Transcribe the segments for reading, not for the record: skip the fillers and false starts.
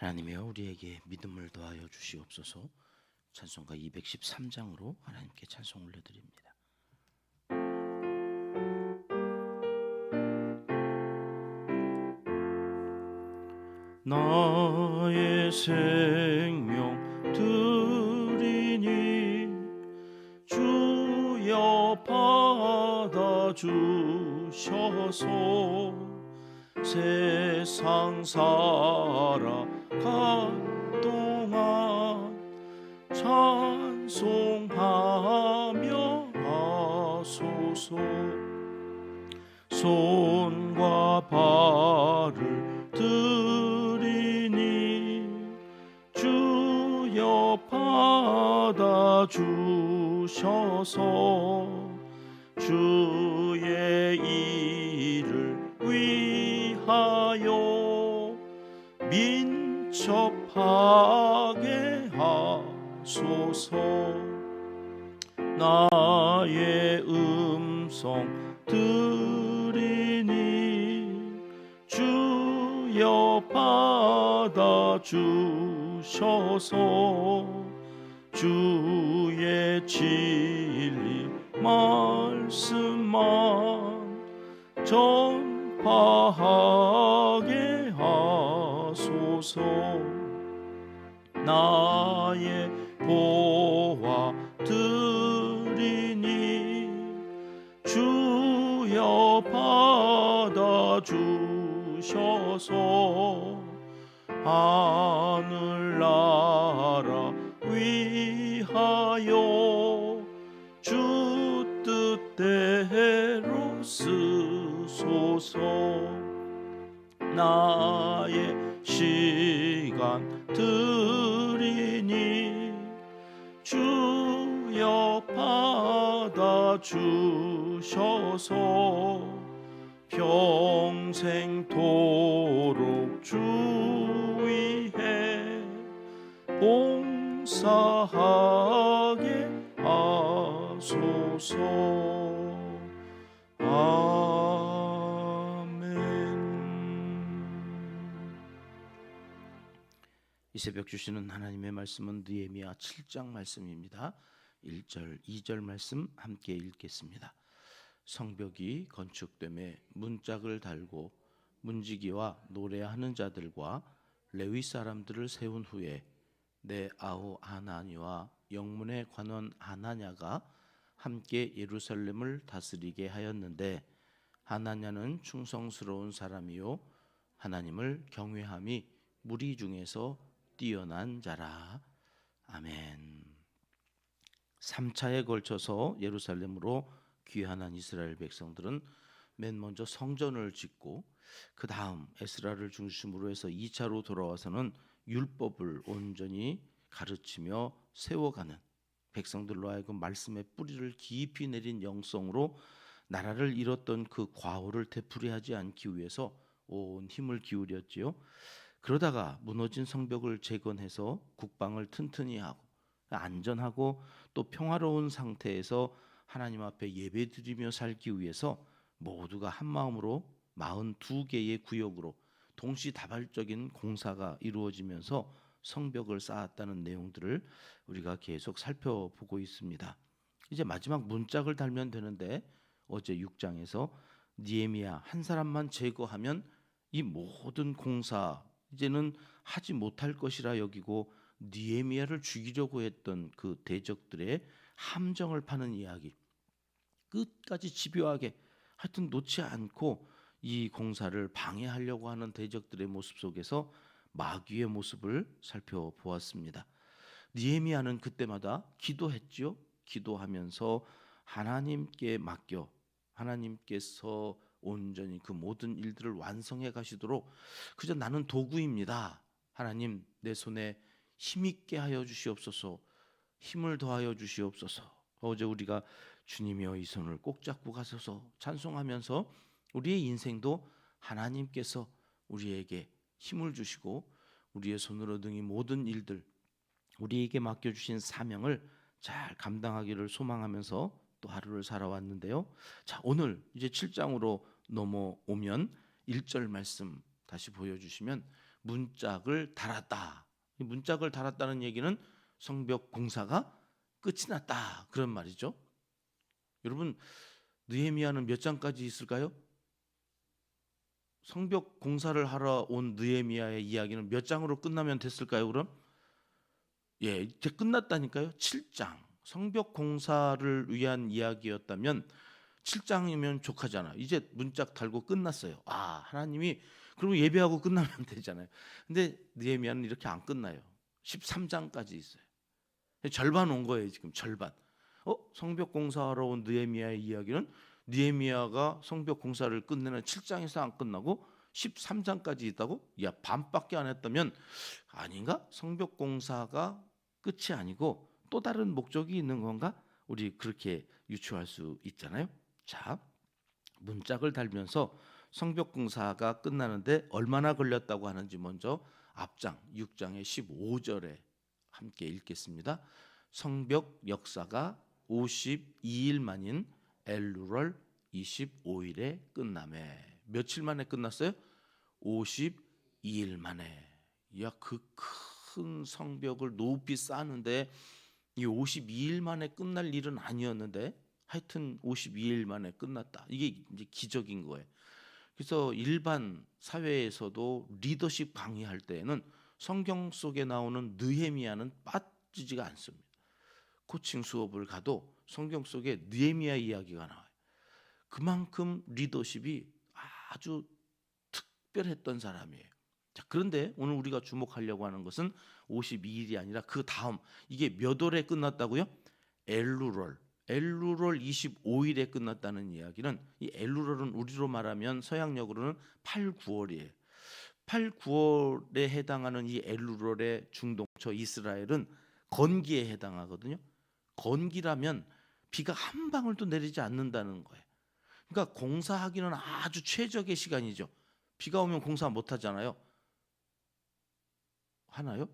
하나님이여 우리에게 믿음을 더하여 주시옵소서. 찬송가 213장으로 하나님께 찬송 올려드립니다. 나의 생명 드리니 주여 받아주셔서 세상 살아갈 동안 찬송하며 하소서. 손과 발을 드리니 주여 받아주셔서 주의 일을 위하여 민첩하게 하소서. 나의 음성 드리니 주여 받아주셔서 주의 진리 말씀만 전파하게 하소서. 나의 보화 드리니 주여 받아주셔서 하늘나라 위하여 주 뜻대로 쓰소서. 나의 시간 드리니 주여 받아주셔서 평생토록 주 위해 봉사하게 하소서. 이 새벽 주시는 하나님의 말씀은 느헤미야 7장 말씀입니다. 1절, 2절 말씀 함께 읽겠습니다. 성벽이 건축됨에 문짝을 달고 문지기와 노래하는 자들과 레위 사람들을 세운 후에 내 아우 하나니와 영문의 관원 하나냐가 함께 예루살렘을 다스리게 하였는데 하나냐는 충성스러운 사람이요 하나님을 경외함이 무리 중에서 뛰어난 자라. 아멘. 3차에 걸쳐서 예루살렘으로 귀환한 이스라엘 백성들은 맨 먼저 성전을 짓고 그 다음 에스라를 중심으로 해서 2차로 돌아와서는 율법을 온전히 가르치며 세워가는, 백성들로 하여금 말씀의 뿌리를 깊이 내린 영성으로 나라를 잃었던 그 과오를 되풀이하지 않기 위해서 온 힘을 기울였지요. 그러다가 무너진 성벽을 재건해서 국방을 튼튼히 하고 안전하고 또 평화로운 상태에서 하나님 앞에 예배드리며 살기 위해서 모두가 한 마음으로 42개의 구역으로 동시다발적인 공사가 이루어지면서 성벽을 쌓았다는 내용들을 우리가 계속 살펴보고 있습니다. 이제 마지막 문짝을 달면 되는데 어제 6장에서 느헤미야 한 사람만 제거하면 이 모든 공사 이제는 하지 못할 것이라 여기고 느헤미야를 죽이려고 했던 그 대적들의 함정을 파는 이야기, 끝까지 집요하게 하여튼 놓지 않고 이 공사를 방해하려고 하는 대적들의 모습 속에서 마귀의 모습을 살펴보았습니다. 느헤미야는 그때마다 기도했죠. 기도하면서 하나님께 맡겨 하나님께서 온전히 그 모든 일들을 완성해 가시도록 그저 나는 도구입니다. 하나님 내 손에 힘있게 하여 주시옵소서. 힘을 더하여 주시옵소서. 어제 우리가 주님이여 이 손을 꼭 잡고 가소서 찬송하면서 우리의 인생도 하나님께서 우리에게 힘을 주시고 우리의 손으로 등이 모든 일들 우리에게 맡겨주신 사명을 잘 감당하기를 소망하면서 또 하루를 살아왔는데요. 자, 오늘 이제 7장으로 넘어오면 1절 말씀 다시 보여주시면 문짝을 달았다. 이 문짝을 달았다는 얘기는 성벽 공사가 끝이 났다 그런 말이죠. 여러분, 느헤미야는 몇 장까지 있을까요? 성벽 공사를 하러 온 느헤미야의 이야기는 몇 장으로 끝나면 됐을까요? 그럼 이제 끝났다니까요. 7장. 성벽 공사를 위한 이야기였다면 7장이면 족하잖아. 이제 문짝 달고 끝났어요. 하나님이 그러면 예배하고 끝나면 되잖아요. 근데 느헤미야는 이렇게 안 끝나요. 13장까지 있어요. 절반 온 거예요. 지금 절반. 성벽 공사하러 온 느헤미야의 이야기는 느헤미야가 성벽 공사를 끝내는 7장에서 안 끝나고 13장까지 있다고? 야, 반밖에 안 했다면 아닌가? 성벽 공사가 끝이 아니고 또 다른 목적이 있는 건가? 우리 그렇게 유추할 수 있잖아요. 자, 문짝을 달면서 성벽 공사가 끝나는데 얼마나 걸렸다고 하는지 먼저 앞장 6장의 15절에 함께 읽겠습니다. 성벽 역사가 52일 만인 엘루럴 25일에 끝나매. 며칠 만에 끝났어요? 52일 만에. 야, 그 큰 성벽을 높이 쌓는데 이 52일 만에 끝날 일은 아니었는데 하여튼 52일 만에 끝났다. 이게 이제 기적인 거예요. 그래서 일반 사회에서도 리더십 강의할 때에는 성경 속에 나오는 느헤미야는 빠지지가 않습니다. 코칭 수업을 가도 성경 속에 느헤미야 이야기가 나와요. 그만큼 리더십이 아주 특별했던 사람이에요. 자, 그런데 오늘 우리가 주목하려고 하는 것은 52일이 아니라 그 다음, 이게 몇 월에 끝났다고요? 엘루럴 25일에 끝났다는 이야기는, 이 엘루럴은 우리로 말하면 서양역으로는 8, 9월이에요. 8, 9월에 해당하는 이 엘루럴의 중동처 이스라엘은 건기에 해당하거든요. 건기라면 비가 한 방울도 내리지 않는다는 거예요. 그러니까 공사하기는 아주 최적의 시간이죠. 비가 오면 공사 못 하잖아요. 하나요?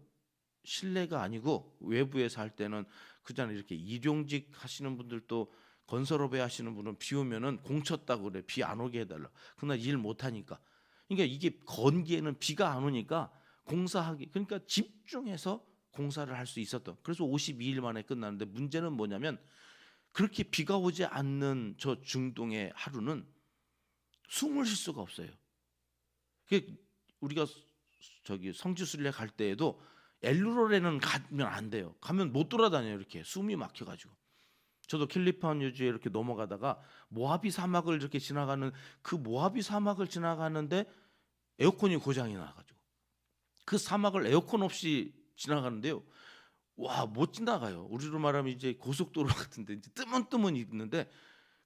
실내가 아니고 외부에서 할 때는 그잖아요. 이렇게 일용직 하시는 분들도, 건설업에 하시는 분은 비 오면은 공 쳤다고 그래. 비 안 오게 해달라. 그날 일 못 하니까. 그러니까 이게 건기에는 비가 안 오니까 공사하기, 그러니까 집중해서 공사를 할 수 있었던. 그래서 52일 만에 끝나는데, 문제는 뭐냐면 그렇게 비가 오지 않는 저 중동의 하루는 숨을 쉴 수가 없어요. 우리가 저기 성지순례 갈 때에도 엘루롤에는 가면 안 돼요. 가면 못 돌아다녀요. 이렇게 숨이 막혀가지고. 저도 캘리포니아주에 이렇게 넘어가다가 모하비 사막을 이렇게 지나가는, 그 모하비 사막을 지나가는데 에어컨이 고장이 나가지고 그 사막을 에어컨 없이 지나가는데요. 와, 못 지나가요. 우리로 말하면 이제 고속도로 같은데 이제 뜨문뜨문 있는데,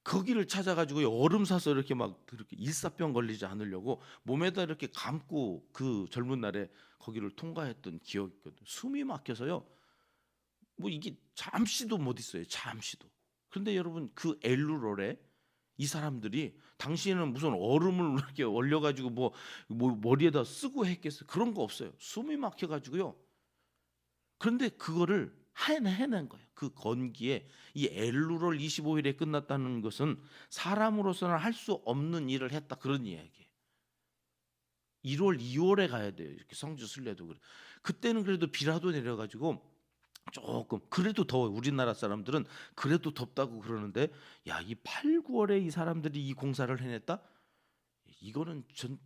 거기를 찾아가지고 얼음 사서 이렇게 막 이렇게 일사병 걸리지 않으려고 몸에다 이렇게 감고 그 젊은 날에 거기를 통과했던 기억이 있거든요. 숨이 막혀서요. 뭐 이게 잠시도 못 있어요. 잠시도. 그런데 여러분, 그 엘루롤에 이 사람들이 당시에는 무슨 얼음을 이렇게 얼려가지고 뭐 머리에다 쓰고 했겠어요? 그런 거 없어요. 숨이 막혀가지고요. 그런데 그거를 해낸 거예요. 그 건기에 이 엘루롤 25일에 끝났다는 것은 사람으로서는 할 수 없는 일을 했다, 그런 이야기예요. 1월, 2월에 가야 돼요. 이렇게 성주 순례도 그래. 그때는 그래도 비라도 내려가지고 조금 그래도 더워요. 우리나라 사람들은 그래도 덥다고 그러는데, 야, 이 8, 9월에 이 사람들이 이 공사를 해냈다? 이거는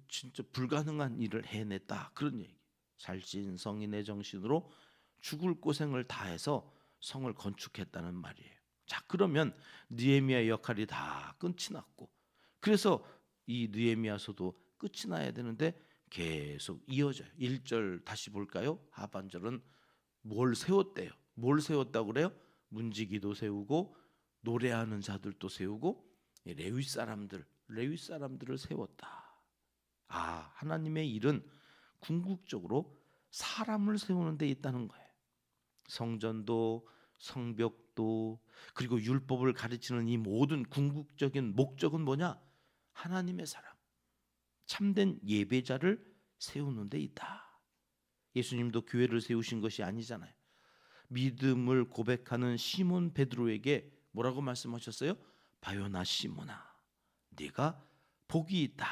진짜 불가능한 일을 해냈다, 그런 얘기. 살신성인의 정신으로 죽을 고생을 다해서 성을 건축했다는 말이에요. 자, 그러면 느헤미야의 역할이 다 끝이 났고, 그래서 이 느헤미야서도 끝이 나야 되는데 계속 이어져요. 1절 다시 볼까요? 하반절은 뭘 세웠대요? 뭘 세웠다고 그래요? 문지기도 세우고 노래하는 자들도 세우고 레위 사람들을 세웠다. 하나님의 일은 궁극적으로 사람을 세우는 데 있다는 거예요. 성전도 성벽도 그리고 율법을 가르치는 이 모든 궁극적인 목적은 뭐냐? 하나님의 사람, 참된 예배자를 세우는 데 있다. 예수님도 교회를 세우신 것이 아니잖아요. 믿음을 고백하는 시몬 베드로에게 뭐라고 말씀하셨어요? 바요나 시몬아, 네가 복이 있다.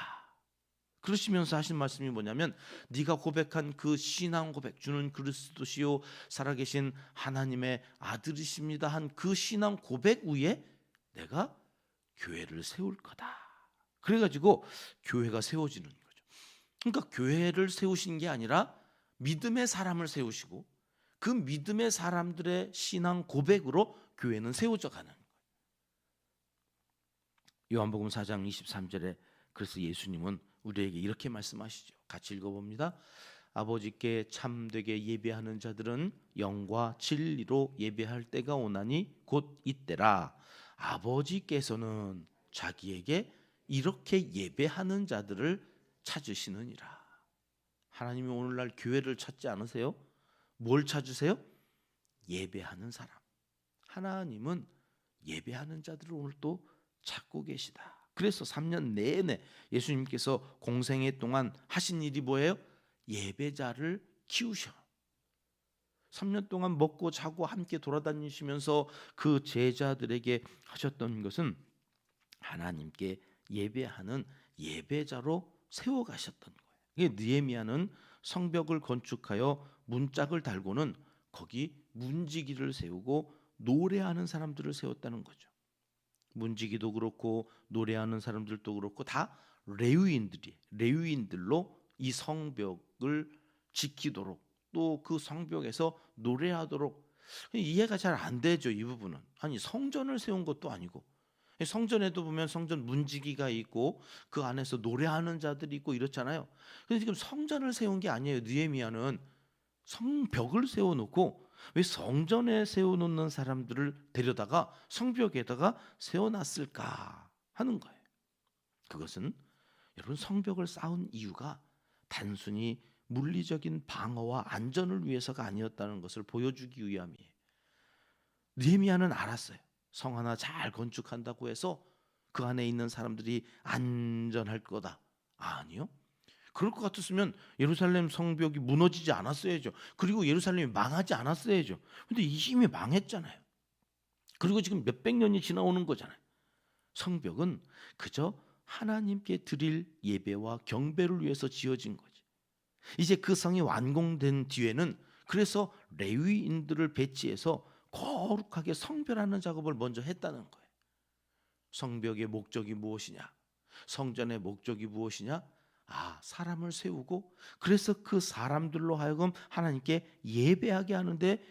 그러시면서 하신 말씀이 뭐냐면 네가 고백한 그 신앙 고백, 주는 그리스도시요 살아계신 하나님의 아들이십니다 한 그 신앙 고백 위에 내가 교회를 세울 거다. 그래가지고 교회가 세워지는 거죠. 그러니까 교회를 세우신 게 아니라 믿음의 사람을 세우시고 그 믿음의 사람들의 신앙 고백으로 교회는 세워져 가는 거예요. 요한복음 4장 23절에 그래서 예수님은 우리에게 이렇게 말씀하시죠. 같이 읽어봅니다. 아버지께 참되게 예배하는 자들은 영과 진리로 예배할 때가 오나니 곧 이때라. 아버지께서는 자기에게 이렇게 예배하는 자들을 찾으시느니라. 하나님이 오늘날 교회를 찾지 않으세요? 뭘 찾으세요? 예배하는 사람. 하나님은 예배하는 자들을 오늘 또 찾고 계시다. 그래서 3년 내내 예수님께서 공생애 동안 하신 일이 뭐예요? 예배자를 키우셔. 3년 동안 먹고 자고 함께 돌아다니시면서 그 제자들에게 하셨던 것은 하나님께 예배하는 예배자로 세워가셨던 거예요. 느헤미야는 성벽을 건축하여 문짝을 달고는 거기 문지기를 세우고 노래하는 사람들을 세웠다는 거죠. 문지기도 그렇고 노래하는 사람들도 그렇고 다 레위인들로 이 성벽을 지키도록 또 그 성벽에서 노래하도록. 이해가 잘 안 되죠, 이 부분은. 아니, 성전을 세운 것도 아니고, 성전에도 보면 성전 문지기가 있고 그 안에서 노래하는 자들이 있고 이렇잖아요. 근데 지금 성전을 세운 게 아니에요. 느헤미야는 성벽을 세워놓고, 왜 성전에 세워놓는 사람들을 데려다가 성벽에다가 세워놨을까 하는 거예요. 그것은 여러분, 성벽을 쌓은 이유가 단순히 물리적인 방어와 안전을 위해서가 아니었다는 것을 보여주기 위함이에요. 느헤미야는 알았어요. 성 하나 잘 건축한다고 해서 그 안에 있는 사람들이 안전할 거다. 아니요. 그럴 것 같았으면 예루살렘 성벽이 무너지지 않았어야죠. 그리고 예루살렘이 망하지 않았어야죠. 근데 이미 망했잖아요. 그리고 지금 몇백 년이 지나오는 거잖아요. 성벽은 그저 하나님께 드릴 예배와 경배를 위해서 지어진 거지. 이제 그 성이 완공된 뒤에는 그래서 레위인들을 배치해서 거룩하게 성별하는 작업을 먼저 했다는 거예요. 성벽의 목적이 무엇이냐? 성전의 목적이 무엇이냐? 사람을 세우고 그래서 그 사람들로 하여금 하나님께 예배하게 하는데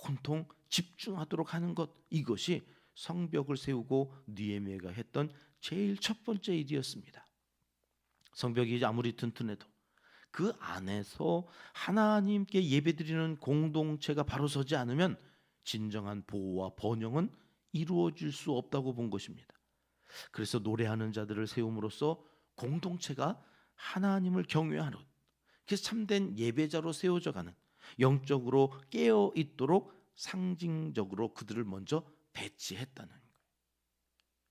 온통 집중하도록 하는 것, 이것이 성벽을 세우고 느헤미야가 했던 제일 첫 번째 일이었습니다. 성벽이 아무리 튼튼해도 그 안에서 하나님께 예배드리는 공동체가 바로 서지 않으면 진정한 보호와 번영은 이루어질 수 없다고 본 것입니다. 그래서 노래하는 자들을 세움으로써 공동체가 하나님을 경외하는, 그래서 참된 예배자로 세워져가는, 영적으로 깨어 있도록 상징적으로 그들을 먼저 배치했다는 거예요.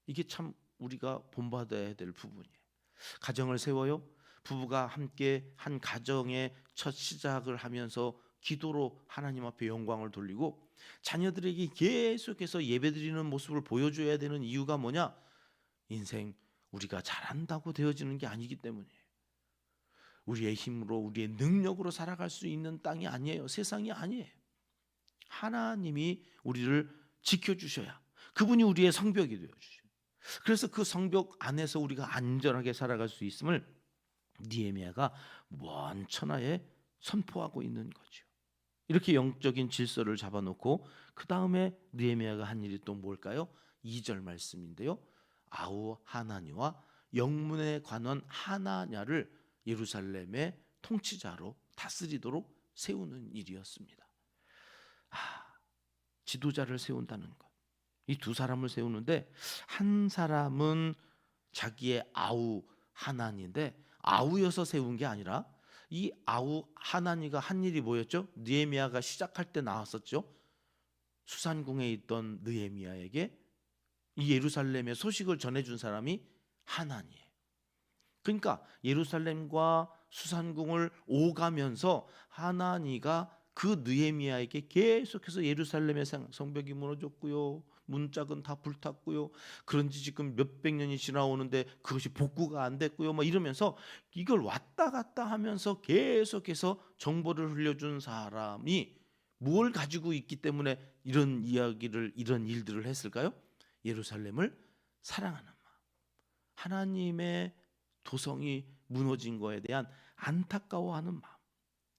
이게 참 우리가 본받아야 될 부분이에요. 가정을 세워요. 부부가 함께 한 가정의 첫 시작을 하면서 기도로 하나님 앞에 영광을 돌리고 자녀들에게 계속해서 예배드리는 모습을 보여줘야 되는 이유가 뭐냐? 인생 우리가 잘한다고 되어지는 게 아니기 때문이에요. 우리의 힘으로 우리의 능력으로 살아갈 수 있는 땅이 아니에요. 세상이 아니에요. 하나님이 우리를 지켜주셔야, 그분이 우리의 성벽이 되어주셔요. 그래서 그 성벽 안에서 우리가 안전하게 살아갈 수 있음을 느헤미야가 먼 천하에 선포하고 있는 거죠. 이렇게 영적인 질서를 잡아놓고 그 다음에 느헤미야가 한 일이 또 뭘까요? 2절 말씀인데요. 아우 하나니와 영문의 관원 하나냐를 예루살렘의 통치자로 다스리도록 세우는 일이었습니다. 지도자를 세운다는 것. 이 두 사람을 세우는데 한 사람은 자기의 아우 하나니인데 아우여서 세운 게 아니라 이 아우 하나니가 한 일이 뭐였죠? 느헤미야가 시작할 때 나왔었죠. 수산궁에 있던 느헤미야에게 이 예루살렘의 소식을 전해준 사람이 하나니예요. 그러니까 예루살렘과 수산궁을 오가면서 하나니가 그 느헤미야에게 계속해서 예루살렘의 성벽이 무너졌고요, 문짝은 다 불탔고요. 그런지 지금 몇백 년이 지나오는데 그것이 복구가 안 됐고요. 뭐 이러면서 이걸 왔다 갔다 하면서 계속해서 정보를 흘려준 사람이 뭘 가지고 있기 때문에 이런 이야기를, 이런 일들을 했을까요? 예루살렘을 사랑하는 마음, 하나님의 도성이 무너진 거에 대한 안타까워하는 마음,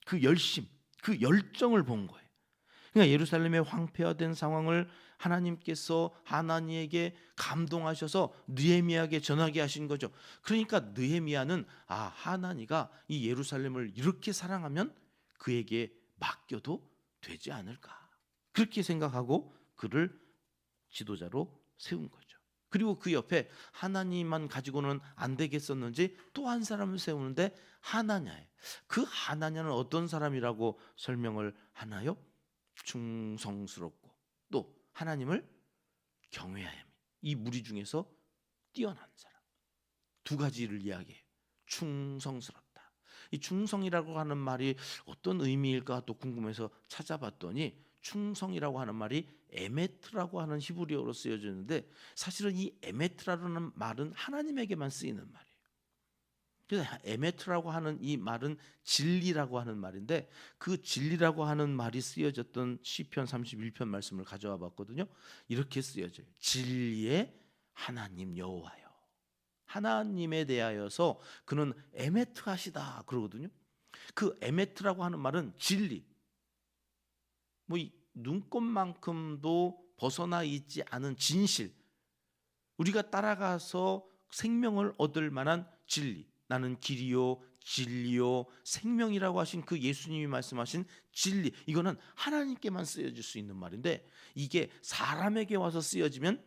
그 열심, 그 열정을 본 거예요. 그러니까 예루살렘의 황폐화된 상황을 하나님께서 하나니에게 감동하셔서 느헤미야에게 전하게 하신 거죠. 그러니까 느헤미야는 하나니가 이 예루살렘을 이렇게 사랑하면 그에게 맡겨도 되지 않을까, 그렇게 생각하고 그를 지도자로 세운 거죠. 그리고 그 옆에 하나님만 가지고는 안 되겠었는지 또 한 사람을 세우는데 하나냐예요. 그 하나냐는 어떤 사람이라고 설명을 하나요? 충성스럽고 또 하나님을 경외하여 이 무리 중에서 뛰어난 사람. 두 가지를 이야기해요. 충성스럽다. 이 충성이라고 하는 말이 어떤 의미일까 또 궁금해서 찾아봤더니 충성이라고 하는 말이 에메트라고 하는 히브리어로 쓰여지는데 사실은 이 에메트라는 말은 하나님에게만 쓰이는 말이에요. 그래서 에메트라고 하는 이 말은 진리라고 하는 말인데 그 진리라고 하는 말이 쓰여졌던 시편 31편 말씀을 가져와 봤거든요. 이렇게 쓰여져요. 진리의 하나님 여호와여. 하나님에 대하여서 그는 에메트하시다 그러거든요. 그 에메트라고 하는 말은 진리, 뭐 이 눈곱만큼도 벗어나 있지 않은 진실, 우리가 따라가서 생명을 얻을 만한 진리, 나는 길이요 진리요 생명이라고 하신 그 예수님이 말씀하신 진리, 이거는 하나님께만 쓰여질 수 있는 말인데 이게 사람에게 와서 쓰여지면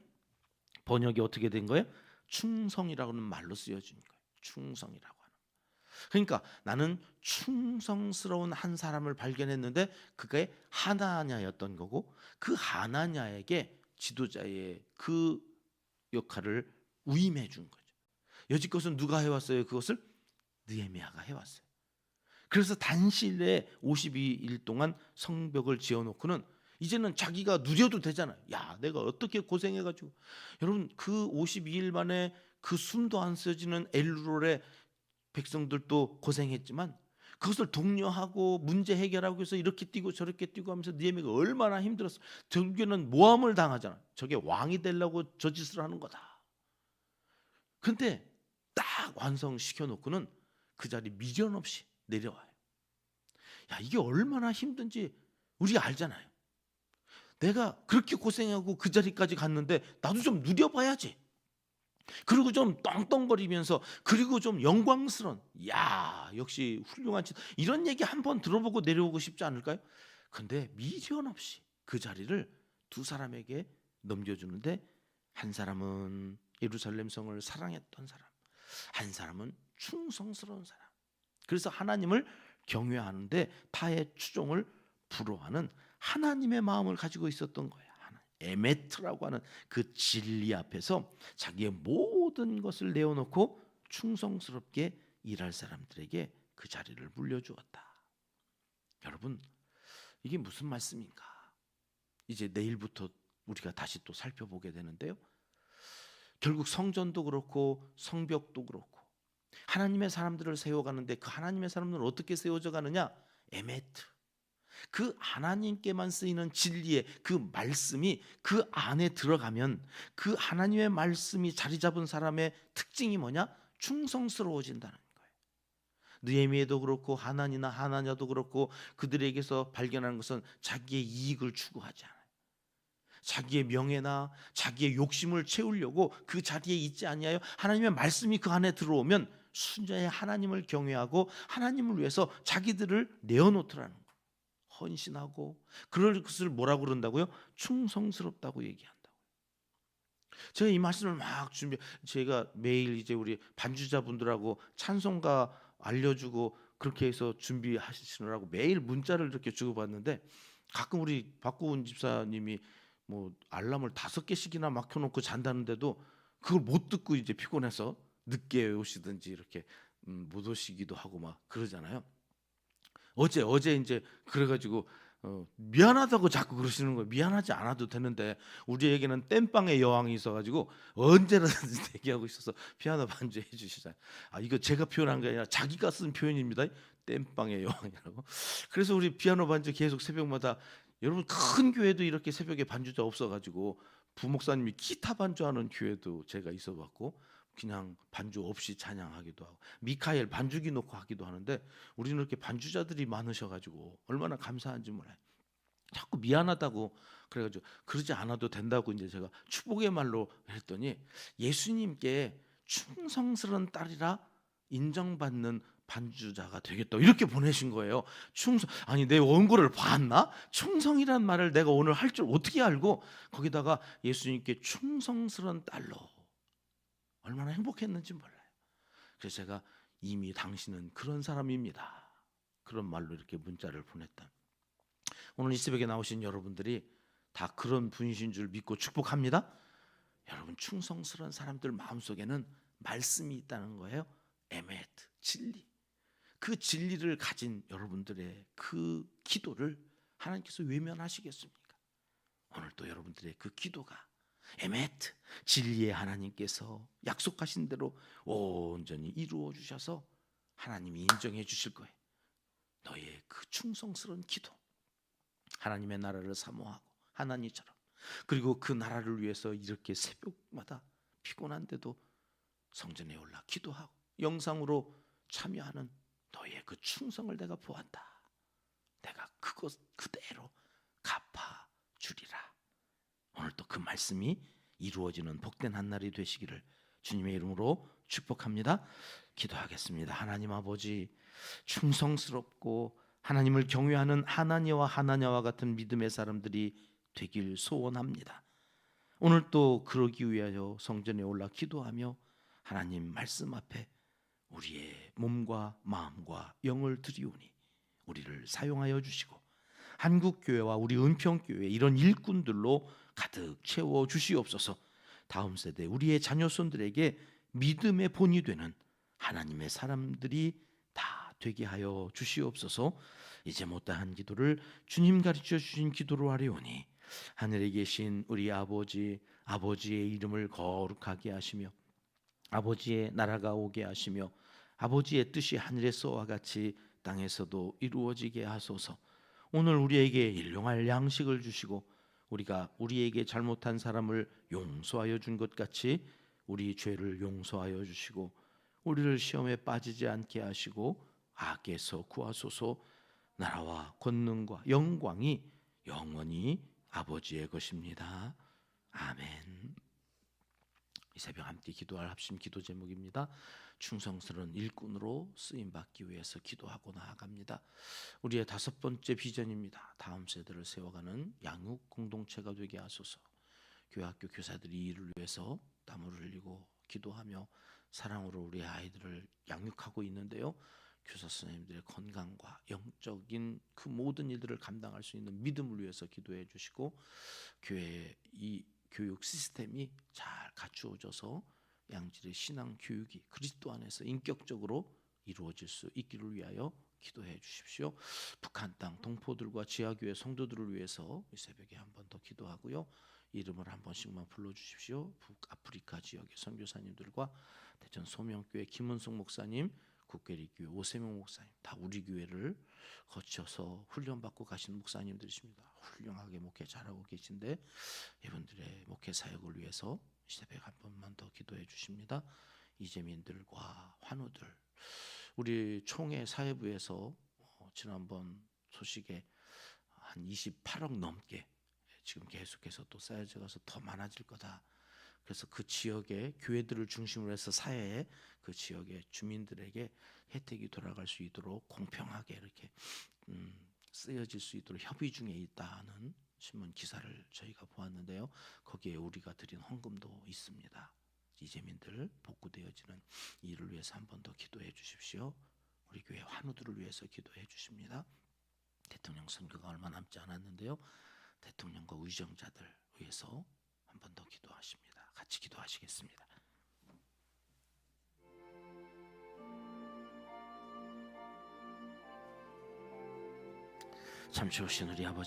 번역이 어떻게 된 거예요? 충성이라고 하는 말로 쓰여진 거예요. 충성이라고 하는. 그러니까 나는 충성스러운 한 사람을 발견했는데 그게 하나냐였던 거고 그 하나냐에게 지도자의 그 역할을 위임해 준 거죠. 여지껏은 누가 해왔어요? 그것을 느헤미야가 해왔어요. 그래서 단실에 52일 동안 성벽을 지어놓고는 이제는 자기가 누려도 되잖아요. 야, 내가 어떻게 고생해가지고. 여러분 그 52일 만에 그 숨도 안 쉬어지는 엘루롤의 백성들도 고생했지만 그것을 독려하고 문제 해결하고 해서 이렇게 뛰고 저렇게 뛰고 하면서 느헤미야가 얼마나 힘들었어. 결국에는 모함을 당하잖아. 저게 왕이 되려고 저 짓을 하는 거다. 근데 딱 완성시켜 놓고는 그 자리 미련 없이 내려와요. 야, 이게 얼마나 힘든지 우리 알잖아요. 내가 그렇게 고생하고 그 자리까지 갔는데 나도 좀 누려봐야지. 그리고 좀 떵떵거리면서 그리고 좀 영광스러운, 야, 역시 훌륭한 이런 얘기 한번 들어보고 내려오고 싶지 않을까요? 근데 미련 없이 그 자리를 두 사람에게 넘겨주는데 한 사람은 예루살렘 성을 사랑했던 사람, 한 사람은 충성스러운 사람. 그래서 하나님을 경외하는데 타의 추종을 불허하는 하나님의 마음을 가지고 있었던 거예요. 에메트라고 하는 그 진리 앞에서 자기의 모든 것을 내어놓고 충성스럽게 일할 사람들에게 그 자리를 물려주었다. 여러분, 이게 무슨 말씀인가? 이제 내일부터 우리가 다시 또 살펴보게 되는데요. 결국 성전도 그렇고 성벽도 그렇고 하나님의 사람들을 세워가는데 그 하나님의 사람들은 어떻게 세워져 가느냐? 에메트, 그 하나님께만 쓰이는 진리의 그 말씀이 그 안에 들어가면 그 하나님의 말씀이 자리 잡은 사람의 특징이 뭐냐? 충성스러워진다는 거예요. 느헤미야도 그렇고 하나냐도 그렇고 그들에게서 발견하는 것은 자기의 이익을 추구하지 않아요. 자기의 명예나 자기의 욕심을 채우려고 그 자리에 있지 아니하여 하나님의 말씀이 그 안에 들어오면 순전히 하나님을 경외하고 하나님을 위해서 자기들을 내어놓더라는 거예요. 헌신하고 그럴 것을 뭐라고 그런다고요? 충성스럽다고 얘기한다고. 제가 이 말씀을 막 제가 매일 이제 우리 반주자분들하고 찬송가 알려주고 그렇게 해서 준비하시느라고 매일 문자를 이렇게 주고받는데 가끔 우리 박구은 집사님이 뭐 알람을 5개씩이나 막 켜놓고 잔다는데도 그걸 못 듣고 이제 피곤해서 늦게 오시든지 이렇게 못 오시기도 하고 막 그러잖아요. 어제 이제 그래가지고 미안하다고 자꾸 그러시는 거예요. 미안하지 않아도 되는데 우리에게는 땜빵의 여왕이 있어가지고 언제라든지 대기하고 있어서 피아노 반주해 주시잖아요. 이거 제가 표현한 게 아니라 자기가 쓴 표현입니다. 땜빵의 여왕이라고. 그래서 우리 피아노 반주 계속 새벽마다, 여러분 큰 교회도 이렇게 새벽에 반주자 없어가지고 부목사님이 기타 반주하는 교회도 제가 있어봤고, 그냥 반주 없이 찬양하기도 하고 미카엘 반주기 놓고 하기도 하는데, 우리는 이렇게 반주자들이 많으셔가지고 얼마나 감사한지 몰라요. 자꾸 미안하다고 그래가지고 그러지 않아도 된다고 이제 제가 축복의 말로 했더니, 예수님께 충성스러운 딸이라 인정받는 반주자가 되겠다 이렇게 보내신 거예요. 충성, 아니 내 원고를 봤나? 충성이란 말을 내가 오늘 할 줄 어떻게 알고 거기다가 예수님께 충성스러운 딸로, 얼마나 행복했는지 몰라요. 그래서 제가 이미 당신은 그런 사람입니다, 그런 말로 이렇게 문자를 보냈다. 오늘 이 새벽에 나오신 여러분들이 다 그런 분이신 줄 믿고 축복합니다. 여러분 충성스러운 사람들 마음속에는 말씀이 있다는 거예요. 에메트, 진리. 그 진리를 가진 여러분들의 그 기도를 하나님께서 외면하시겠습니까? 오늘 또 여러분들의 그 기도가 에메트, 진리의 하나님께서 약속하신 대로 온전히 이루어 주셔서 하나님이 인정해 주실 거예요. 너의 그 충성스러운 기도, 하나님의 나라를 사모하고 하나님처럼, 그리고 그 나라를 위해서 이렇게 새벽마다 피곤한데도 성전에 올라 기도하고 영상으로 참여하는 너의 그 충성을 내가 보았다. 내가 그것 그대로 갚아주리라. 오늘 또 그 말씀이 이루어지는 복된 한 날이 되시기를 주님의 이름으로 축복합니다. 기도하겠습니다. 하나님 아버지, 충성스럽고 하나님을 경외하는 하나니와 하나냐와 같은 믿음의 사람들이 되길 소원합니다. 오늘 또 그러기 위하여 성전에 올라 기도하며 하나님 말씀 앞에 우리의 몸과 마음과 영을 드리오니 우리를 사용하여 주시고 한국교회와 우리 은평교회 이런 일꾼들로 가득 채워 주시옵소서. 다음 세대 우리의 자녀손들에게 믿음의 본이 되는 하나님의 사람들이 다 되게 하여 주시옵소서. 이제 못다한 기도를 주님 가르쳐 주신 기도로 하려오니 하늘에 계신 우리 아버지, 아버지의 이름을 거룩하게 하시며 아버지의 나라가 오게 하시며 아버지의 뜻이 하늘에서와 같이 땅에서도 이루어지게 하소서. 오늘 우리에게 일용할 양식을 주시고 우리가 우리에게 잘못한 사람을 용서하여 준 것 같이 우리 죄를 용서하여 주시고 우리를 시험에 빠지지 않게 하시고 악에서 구하소서. 나라와 권능과 영광이 영원히 아버지의 것입니다. 아멘. 이 새벽 함께 기도할 합심 기도 제목입니다. 충성스러운 일꾼으로 쓰임받기 위해서 기도하고 나아갑니다. 우리의 다섯 번째 비전입니다. 다음 세대를 세워가는 양육 공동체가 되게 하소서. 교회 학교 교사들이 이를 위해서 땀을 흘리고 기도하며 사랑으로 우리 아이들을 양육하고 있는데요, 교사 선생님들의 건강과 영적인 그 모든 일들을 감당할 수 있는 믿음을 위해서 기도해 주시고, 교회의 이 교육 시스템이 잘 갖추어져서 양질의 신앙 교육이 그리스도 안에서 인격적으로 이루어질 수 있기를 위하여 기도해 주십시오. 북한 땅 동포들과 지하교회 성도들을 위해서 이 새벽에 한 번 더 기도하고요, 이름을 한 번씩만 불러주십시오. 북아프리카 지역의 선교사님들과 대전 소명교회 김은숙 목사님, 국계리교회 오세명 목사님, 다 우리 교회를 거쳐서 훈련받고 가신 목사님들이십니다. 훌륭하게 목회 잘하고 계신데 이분들의 목회 사역을 위해서 이 새벽 한 번만 더 기도해 주십니다. 이재민들과 환우들, 우리 총회 사회부에서 지난번 소식에 한 28억 넘게 지금 계속해서 또 쌓여져 가서 더 많아질 거다. 그래서 그 지역의 교회들을 중심으로 해서 사회의 그 지역의 주민들에게 혜택이 돌아갈 수 있도록 공평하게 이렇게 쓰여질 수 있도록 협의 중에 있다는 신문 기사를 저희가 보았는데요, 거기에 우리가 드린 헌금도 있습니다. 이재민들 복구되어지는 일을 위해서 한 번 더 기도해 주십시오. 우리 교회 환우들을 위해서 기도해 주십니다. 대통령 선거가 얼마 남지 않았는데요, 대통령과 의정자들 위해서 한 번 더 기도하십니다. 같이 기도하시겠습니다. 참 좋으신 우리 아버지.